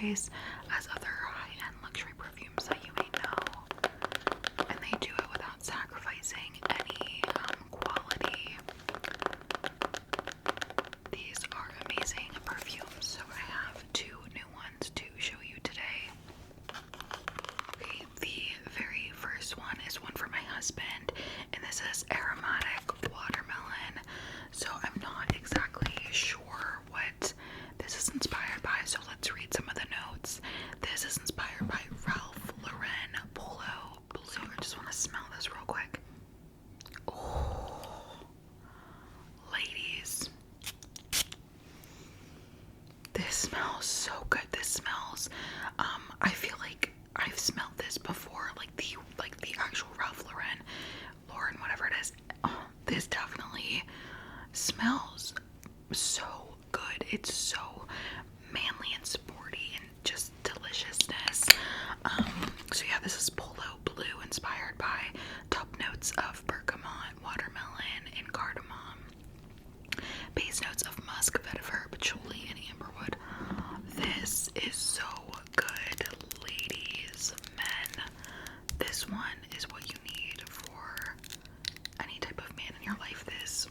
price as other high-end luxury perfumes that you may know, and they do it without sacrificing any quality. These are amazing perfumes, so I have two new ones to show you today. Okay, the very first one is one for my husband, and this is aromatic watermelon. So I'm not exactly sure what this is inspired by, so let's read some of the notes. This is inspired by Ralph Lauren Polo Blue. So I just want to smell this real quick. Oh, ladies, this smells so good. This smells, I feel like I've smelled this before, like the actual Ralph Lauren, whatever it is. Oh, this definitely smells so good. It's so manly and sporty and just deliciousness. So yeah, this is Polo Blue, inspired by top notes of bergamot, watermelon, and cardamom. Base notes of musk, vetiver, patchouli, and amberwood. This is so good, ladies, men. This one is what you need for any type of man in your life. This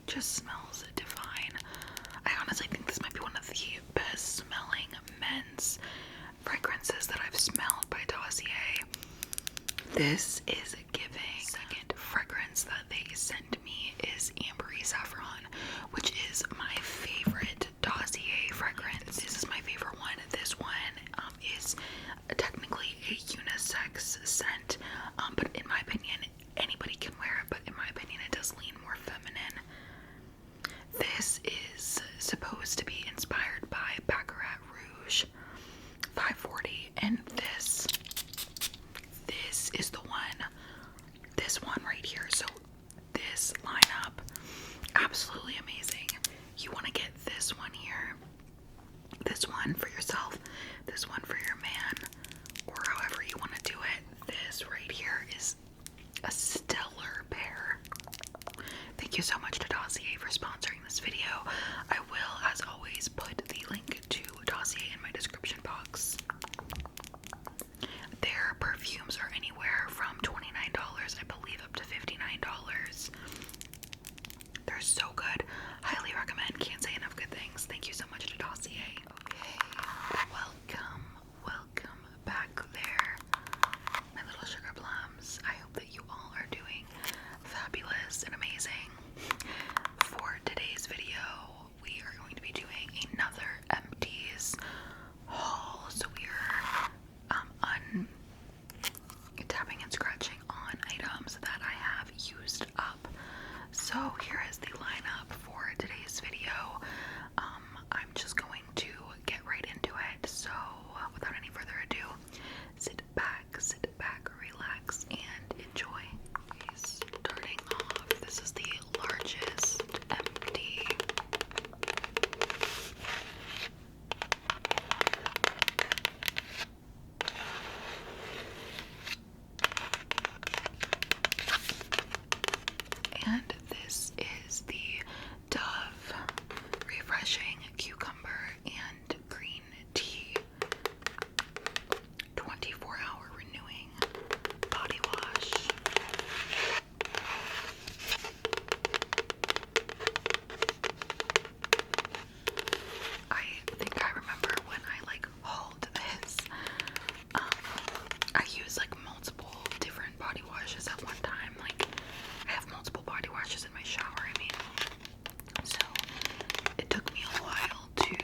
just smells divine. I honestly think this might be one of the best smelling men's fragrances that I've smelled by Dossier. This is giving. Second fragrance that they sent me is Ambery Saffron, which is my favorite Dossier fragrance. This is my favorite one. This one is technically a unisex scent, but in my opinion, anybody can wear it, but in my opinion, it does lean more feminine. This is supposed to be inspired by Baccarat Rouge 540, and this is the one, this one right here. So this lineup, absolutely amazing. You want to get this one here, this one for yourself, this one for your man, or however you want to do it. This right here is a stellar pair. Thank you so much to Dossier for sponsoring this video. I will, as always, put the link to Dossier in my description box. Their perfumes are anywhere from $29, I believe, up to $59. They're so good. Highly recommend. Can't say enough good things. Thank you so much to Dossier. Okay, welcome back there, my little sugar plums. I hope that you all are doing fabulous and amazing. For today's video, we are going to be doing another Empties haul. So we are tapping and scratching on items that I have used up. So here is the lineup for today's video. I'm just going to get right into it. So without any further ado, sit back, relax, and enjoy. Starting off, this is the largest empty. And this is the Dove Refreshing Cucumber and Green Tea 24-hour renewing body wash. I think I remember when I hauled this. I used multiple different body washes at one time. I have multiple body washes in my shower, so it took me a while to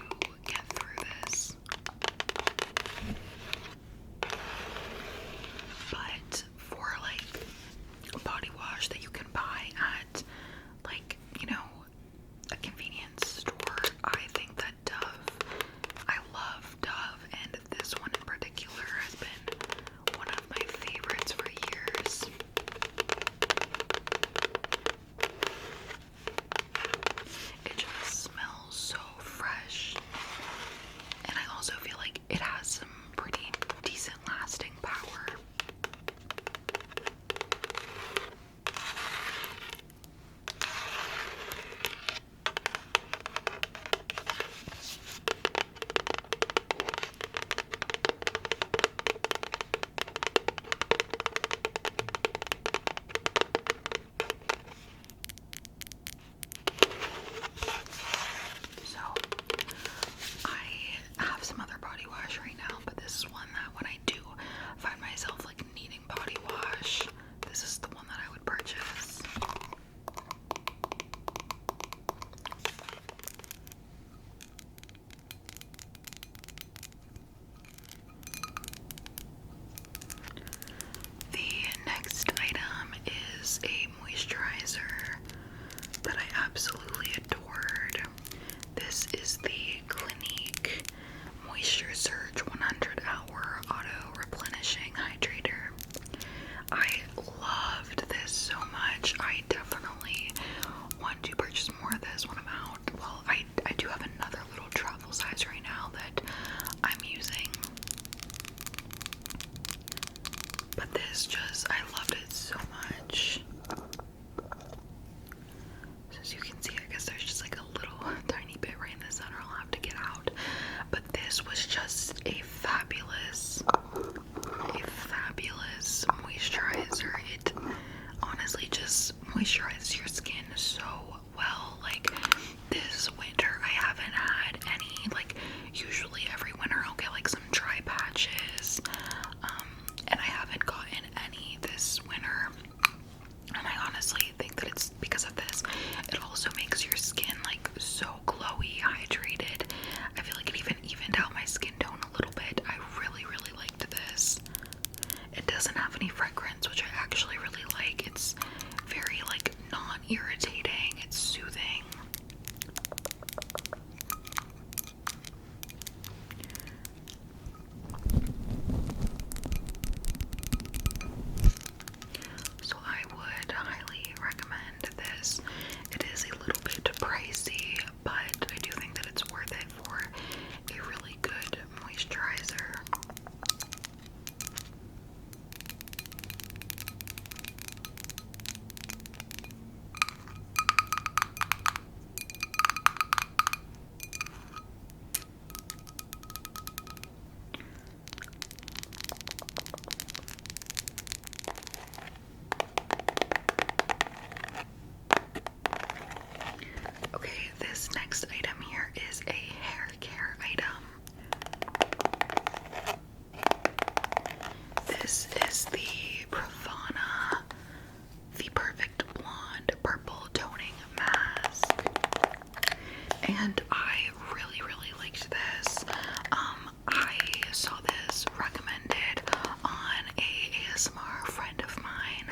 and I really, really liked this. I saw this recommended on a ASMR friend of mine,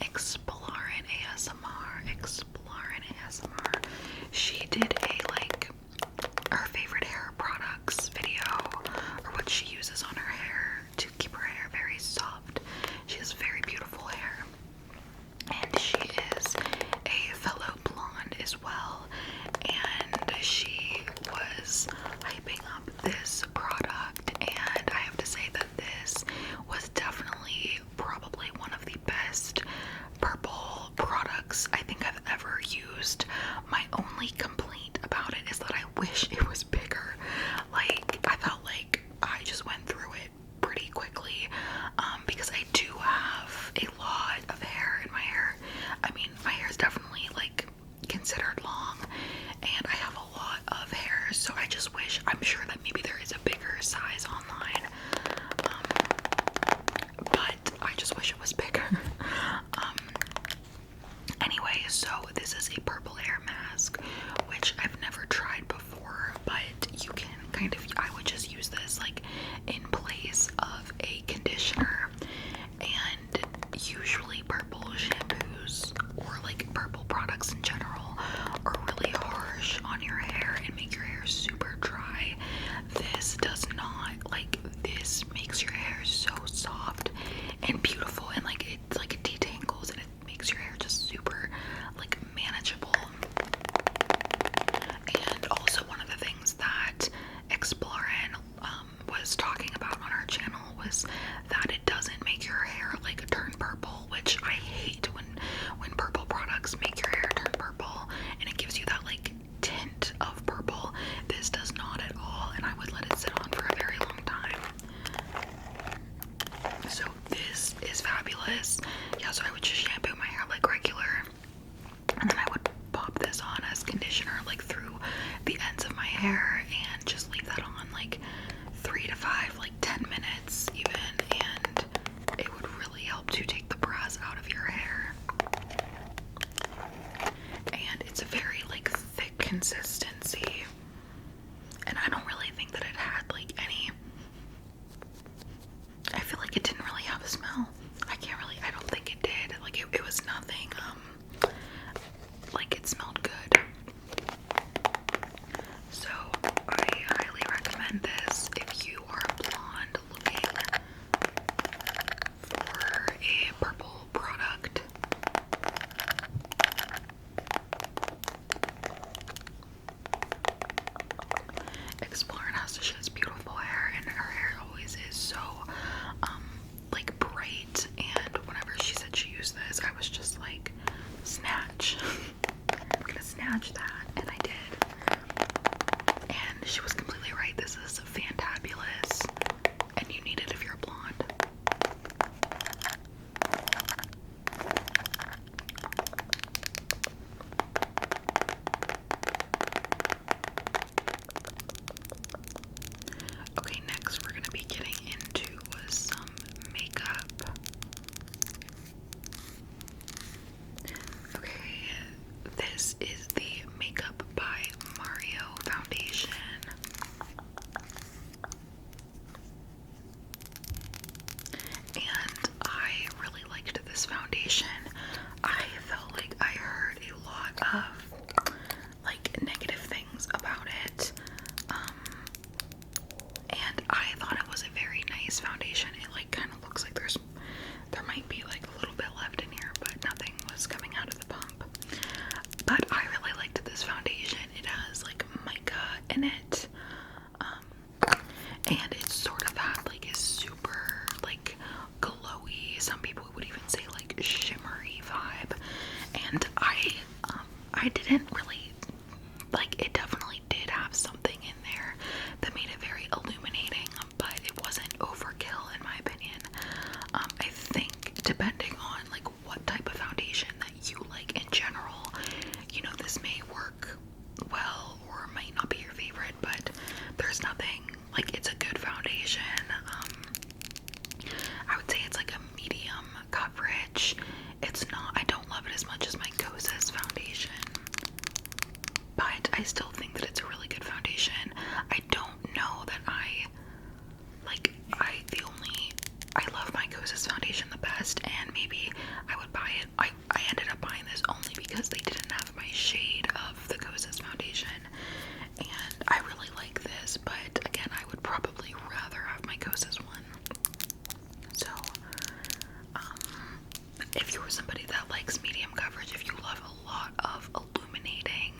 Explorin ASMR. She did a like her favorite hair products video, or what she uses on her hair to keep her hair very soft. She has very beautiful hair, and she is a fellow blonde as well, and she was hyping up this product, and I have to say that this was definitely probably one of the best purple products I think I've ever used. My only complaint about it is that I wish it was bigger. Like, I felt like I just went through it pretty quickly, because I do have a lot of hair in my hair. I mean, my hair is definitely like considered long, and I have a lot of hair, so I just wish, I'm sure that maybe there is a bigger size online, but I just wish it was bigger. Anyway, so this is a purple hair mask, which I've never tried before, but you can kind of, I would just use this like in place of a conditioner, and usually purple shampoos or like purple products in general are really harsh on your hair and make your hair super dry. This does not. Like, this makes your hair so soft and beautiful, and like it detangles, and it makes your hair just super like manageable. And also, one of the things that Explorin was talking about on her channel was that it doesn't make your hair like turn purple, which I hate when purple products make your hair turn purple, and it gives you that like tint of purple. This does not at all, and I would let it sit on for a very long time. So this is fabulous. Yeah, so I would just shampoo my hair like regular, and then I would pop this on as conditioner like through the ends of my hair, and just leave that on like 3 to 5, like 10 minutes even, and it would really help to take the brass out of your hair. And it's a very like thick consistency, and I don't really think that it had like any, I feel like it didn't really have a smell. I don't think it did. Like, it was nothing, like, it smelled good. So, I highly recommend this if you are blonde looking for a purple product. Explorin has to show its beautiful hair, and her hair always is so like bright, and whenever she said she used this, I was just like, snatch. I'm gonna snatch that, and I did. And she was completely right. This is fantabulous, and you need it if you're blonde. Okay, next we're gonna be getting into some makeup. Okay, this is the Makeup by Mario foundation. And I really liked this foundation. I felt like I heard a lot of like negative things about it. And I thought it was a very nice foundation. It like kind of looks like there might be like a little bit left in here, but nothing was coming out of the pump. But I really liked this foundation. It has like mica in it, and it sort of had like a super like glowy, some people would even say like shimmery vibe. And I didn't really like, it definitely did have something in there that made it very illuminating, but it wasn't overkill in my opinion. I think depending on like what type of foundation that you like in general, you know, this may work well or might not be your favorite, but there's nothing, like, it's a good foundation. that it's a really good foundation. I don't know that I love my Kosas foundation the best, and maybe I would buy it. I ended up buying this only because they didn't have my shade of the Kosas foundation, and I really like this, but again, I would probably rather have my Kosas one. So, if you're somebody that likes medium coverage, if you love a lot of illuminating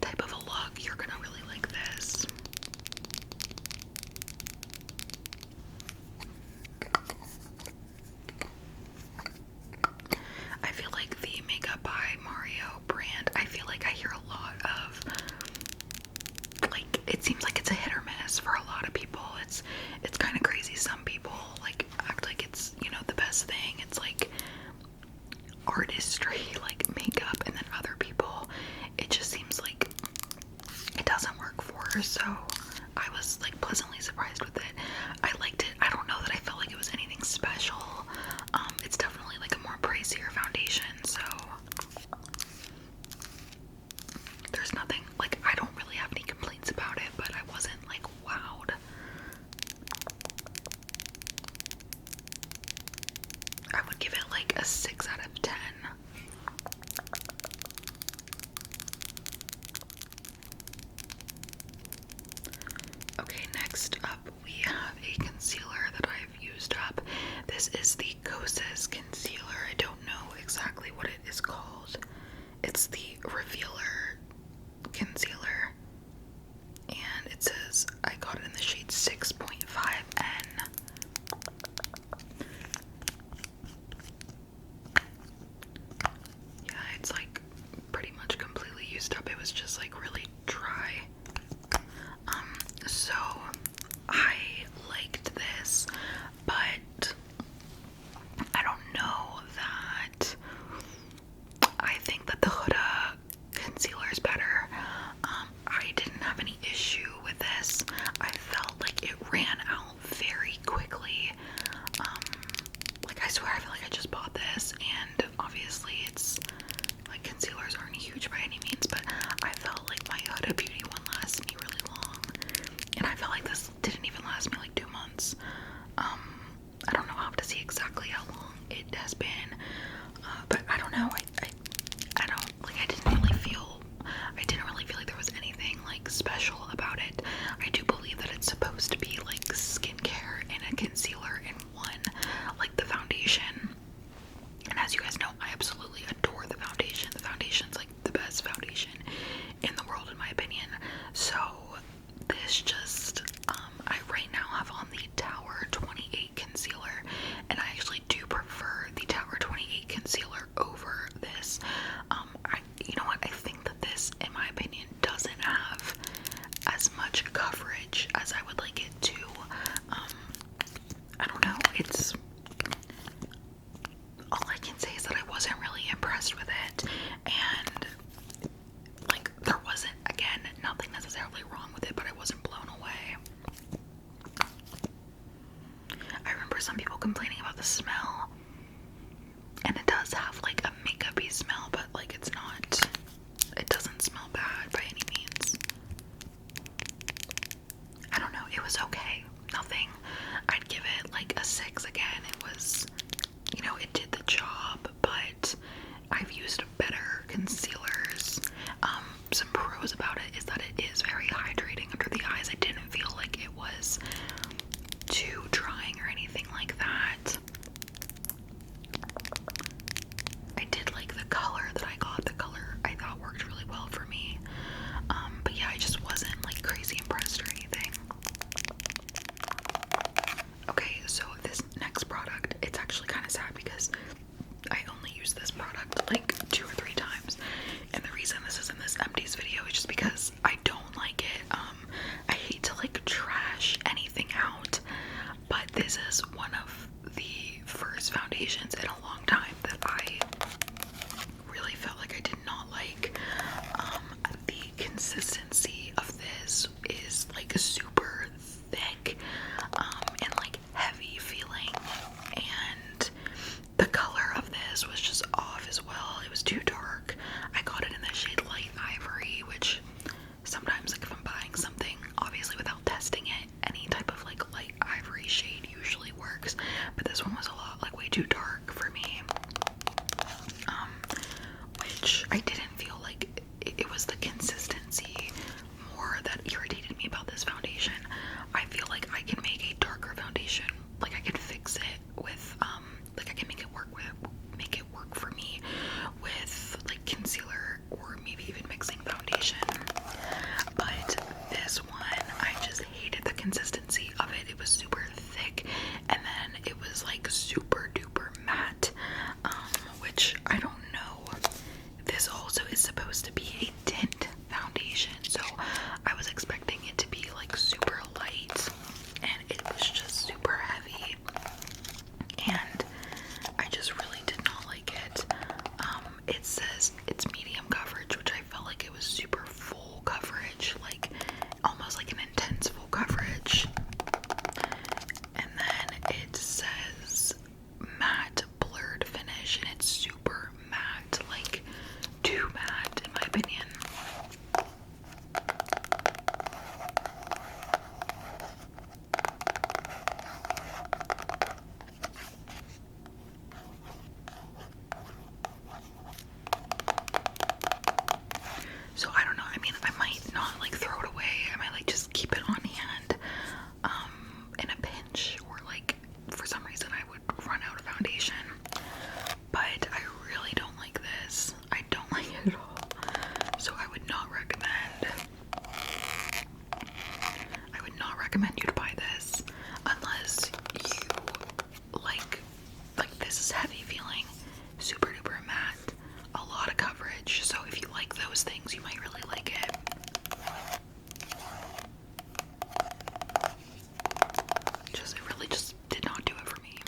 type of a look, you're gonna really like this. I feel like the Makeup by Mario brand, I feel like I hear a lot of, like, it seems like it's a hit or miss for a lot of people. It's kind of crazy. Some people like act like it's, you know, the best thing. It's like artistry, like makeup, and then other people, it just seems like it doesn't work for her. So I was like pleasantly surprised with it. I liked it. I don't know that I felt like it was anything special. It's definitely like a more pricier foundation, so there's nothing, like, I don't really have any complaints about it, but I wasn't like wowed. I would give it like a 6 out of 10. Okay, next up we have a concealer that I've used up. This is the Kosas Concealer. I don't know exactly what it is called. It's the Revealer Concealer, and it says I got it in the shade 6.5N. Yeah, it's like pretty much completely used up. It was just like really dry. So I liked this, but I don't know that I think that the Huda concealer is better. recommend you to buy this unless you like this is heavy feeling, super duper matte, a lot of coverage. So if you like those things, you might really like it. It really just did not do it for me.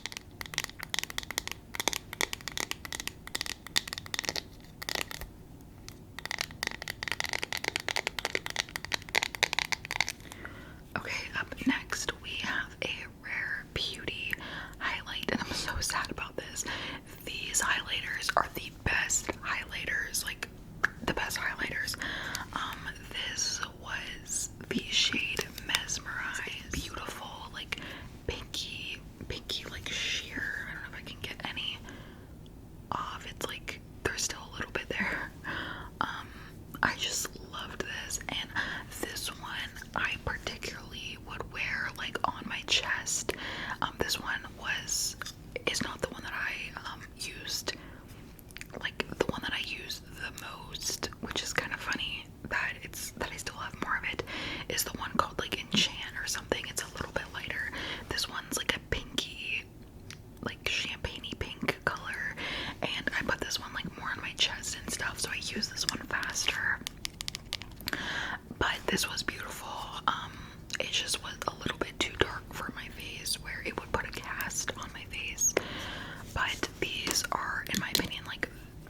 Okay, up next we have a Rare Beauty highlight, and I'm so sad about this. These highlighters are the best highlighters, like the best highlighters. This was the shade Mesmerize. Beautiful, like pinky, like sheer. I don't know if I can get any off. It's like there's still a little bit there. I just loved this, and this one I particularly would wear like on my chest. This one is not the one that I used, like the one that I used the most, which is kind of funny that I still have more of it, is the one called like Enchant or something. It's a little bit lighter. This one's like a pinky, like champagne-y pink color, and I put this one like more on my chest and stuff, so I use this one faster. But this was beautiful. It just was a little bit too dark for my face, where it would put a cast on my face. But these are, in my opinion, like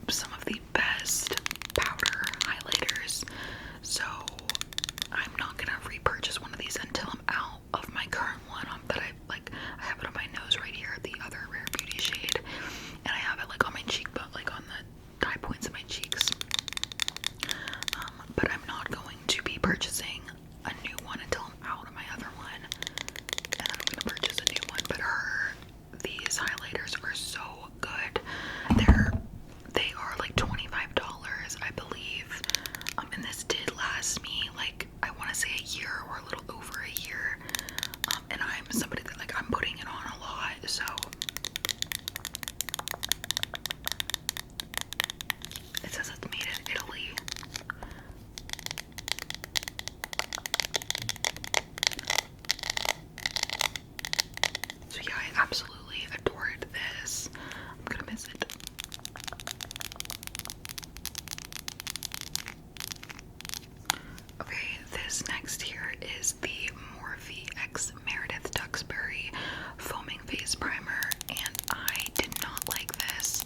some of the best powder highlighters. So I'm not gonna repurchase one of these until I'm out of my current one that I have it on my nose right here, the other Rare Beauty shade, and I have it like on my cheek, but like on the high points of my cheeks. But I'm not going to be purchasing a new one until I'm out of my other one, and then I'm gonna purchase a new one. But these highlighters are so good. They are like $25, I believe. And this did last me like, I want to say a year or a little over a year. And I'm somebody that like I'm putting it on a lot, so it says it's made in Italy. So yeah, I absolutely adored this. I'm gonna miss it. Okay, this next here is the Morphe X Meredith Duxbury Foaming Face Primer, and I did not like this.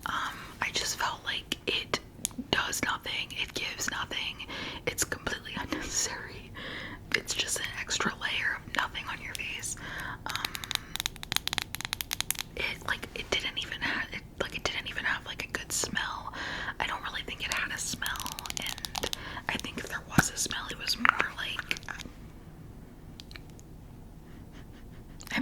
I just felt like it does nothing, it gives nothing, it's completely unnecessary. It's just an extra layer of nothing on your face. It didn't even have like a good smell. I don't really think it had a smell, and I think if there was a smell, it was more like, I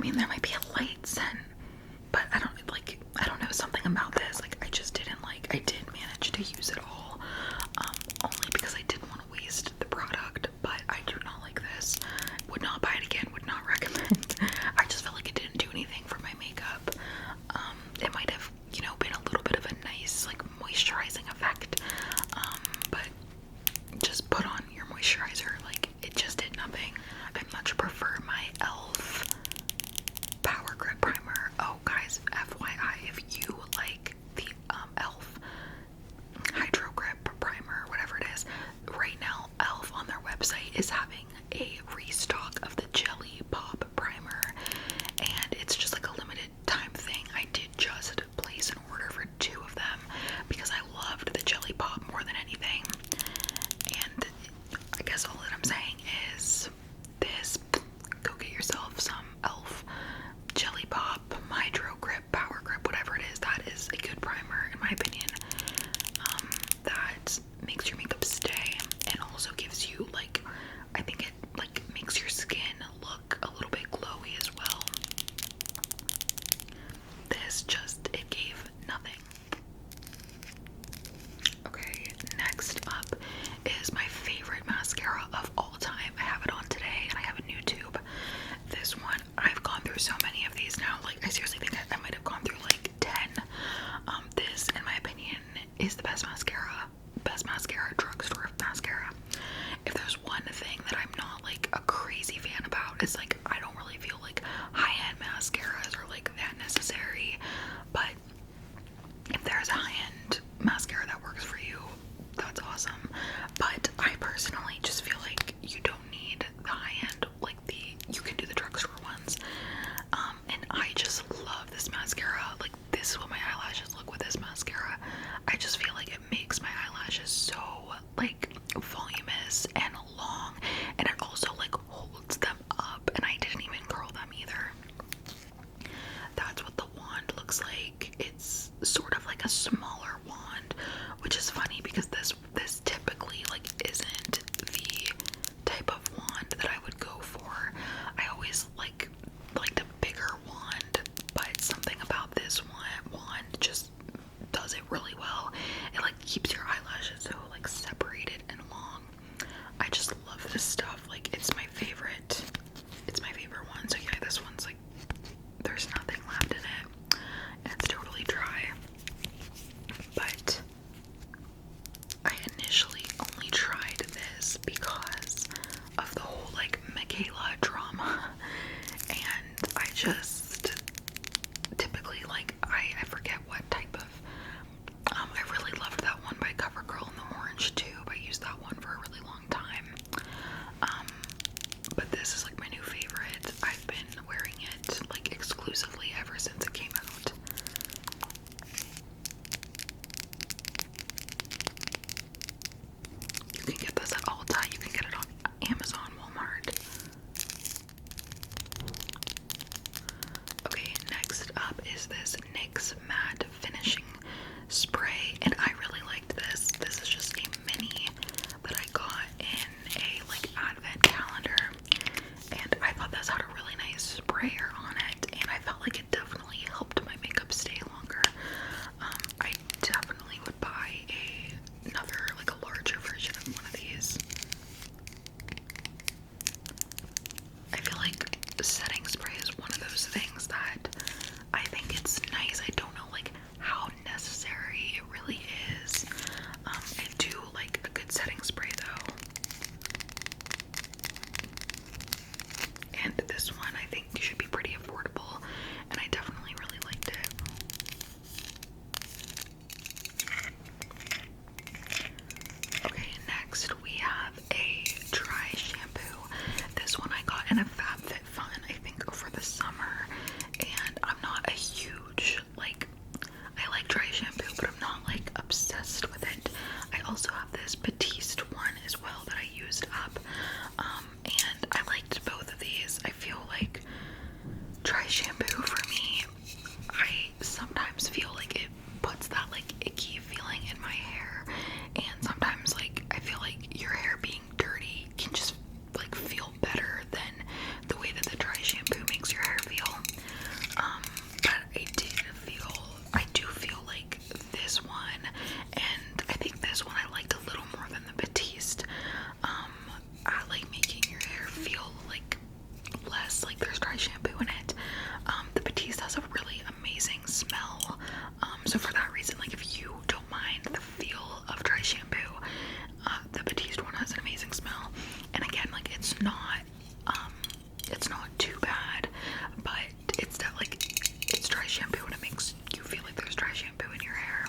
this is like my new favorite. I've been wearing it like exclusively ever since it came out. You can get this at Ulta. You can get it on Amazon, Walmart. Okay, next up is this NYX Matte Finishing Spray, and I really liked this. This is just a mini that I got in a like advent calendar, and I thought this had a really nice sprayer on it, and I felt like it definitely helped my makeup stay longer. I definitely would buy another, like a larger version of one of these. I feel like setting spray is one of those things that I think it's nice. I don't know like how necessary it really is. I do like a good setting spray though. And this one I think should be pretty affordable, and I definitely really liked it. Okay, next we have a dry shampoo. This one I got in a FabFitFun, I think over the summer, and I'm not a huge, like, I like dry shampoo, but I'm not like obsessed with it. I also have this Batiste one as well that I used up, and I liked both of these. I feel like dry shampoo for me, I sometimes feel like it puts that like icky feeling in my hair, and sometimes like I feel like your hair being dirty can just like feel better than the way that the dry shampoo makes your hair feel. But I do feel like this one, and I think this one I liked a little more than the Batiste. I like making your hair feel like less like there's dry shampoo in it. The Batiste has a really amazing smell. So for that reason, like if you don't mind the feel of dry shampoo, the Batiste one has an amazing smell. And again, like it's not too bad, but it's that like it's dry shampoo and it makes you feel like there's dry shampoo in your hair.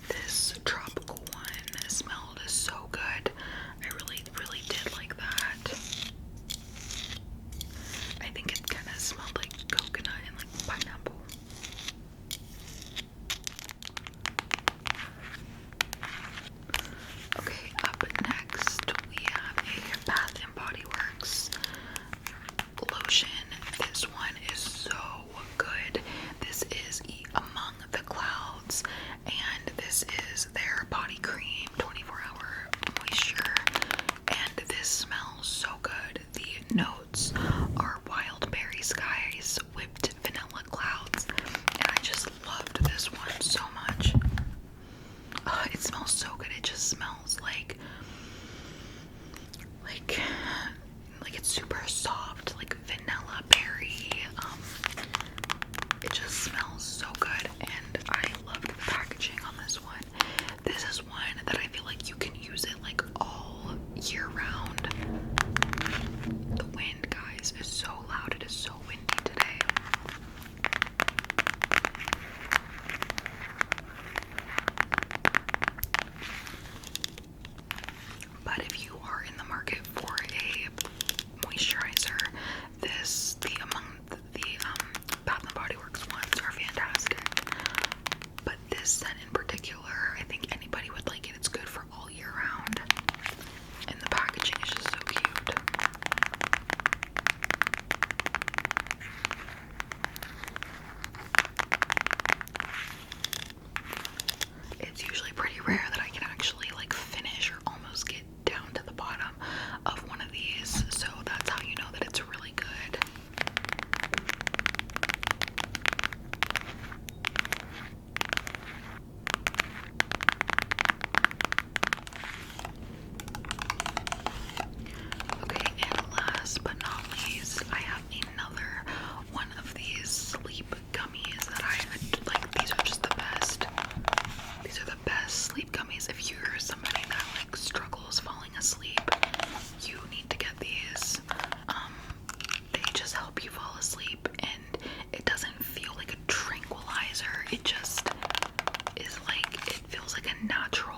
This tropical one smelled so good. I really, really did like that. I think it kind of smelled like coconut and like pineapple. Okay, up next we have a Bath and Body Works lotion. This one is so good. This is Among the Clouds, and this is their body cream 24-hour moisture, and this smells so good. The notes are wild berry skies, whipped vanilla clouds, and I just loved this one so much. It smells so good. It just smells like it's super soft, like vanilla berry. It just smells so good, and I loved the packaging on this one. This is one that I feel like you can use it like all year round. The wind, guys, is so loud. It is so windy today. But if you are in the market for a moisturizer, the Bath and Body Works ones are fantastic. But this scent in particular, I think anybody would like it. It's good for all year round. And the packaging is just so cute. It's usually pretty rare that I can actually like finish or almost get down to the bottom of one of these, so that's how you know that it's really good. Okay, and last but not least, I have another one of these sleep gummies that I like. These are just the best. These are the best sleep gummies. If you're somebody that like struggles falling asleep, you need to get these. They just help you fall asleep, and it doesn't feel like a tranquilizer. It just is like, it feels like a natural